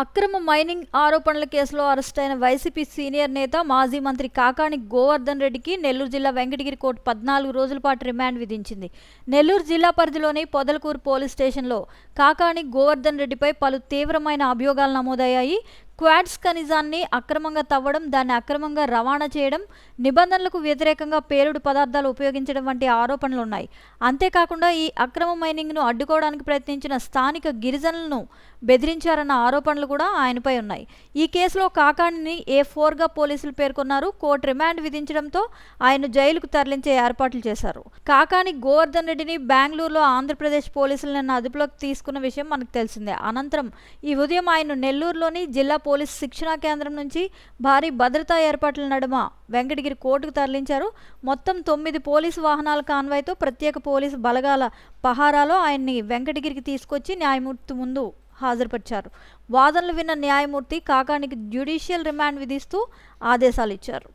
అక్రమ మైనింగ్ ఆరోపణల కేసులో అరెస్టైన వైసీపీ సీనియర్ నేత మాజీ మంత్రి కాకాణి గోవర్ధన్ రెడ్డికి నెల్లూరు జిల్లా వెంకటగిరి కోర్టు 14 రోజుల పాటు రిమాండ్ విధించింది. నెల్లూరు జిల్లా పరిధిలోని పొదలకూరు పోలీస్ స్టేషన్లో కాకాణి గోవర్ధన్ రెడ్డిపై పలు తీవ్రమైన అభియోగాలు నమోదయ్యాయి. క్వాడ్స్ ఖనిజాన్ని అక్రమంగా తవ్వడం, దాన్ని అక్రమంగా రవాణా చేయడం, నిబంధనలకు వ్యతిరేకంగా పేలుడు పదార్థాలు ఉపయోగించడం వంటి ఆరోపణలున్నాయి. అంతేకాకుండా ఈ అక్రమ మైనింగ్ను అడ్డుకోవడానికి ప్రయత్నించిన స్థానిక గిరిజనులను బెదిరించారన్న ఆరోపణలు కూడా ఆయనపై ఉన్నాయి. ఈ కేసులో కాకాణిని A4గా పోలీసులు పేర్కొన్నారు. కోర్టు రిమాండ్ విధించడంతో ఆయన జైలుకు తరలించే ఏర్పాట్లు చేశారు. కాకాణి గోవర్ధన్ రెడ్డిని బెంగళూరులో ఆంధ్రప్రదేశ్ పోలీసులు నిన్న అదుపులోకి తీసుకున్న విషయం మనకు తెలిసిందే. అనంతరం ఈ ఉదయం ఆయన నెల్లూరులోని జిల్లా పోలీస్ శిక్షణా కేంద్రం నుంచి భారీ భద్రతా ఏర్పాట్ల నడుమ వెంకటగిరి కోర్టుకు తరలించారు. మొత్తం 9 పోలీసు వాహనాల కాన్వాయ్తో ప్రత్యేక పోలీసు బలగాల పహారాలో ఆయన్ని వెంకటగిరికి తీసుకొచ్చి న్యాయమూర్తి ముందు హాజరుపరిచారు. వాదనలు విన్న న్యాయమూర్తి కాకాణికి జ్యుడిషియల్ రిమాండ్ విధిస్తూ ఆదేశాలు ఇచ్చారు.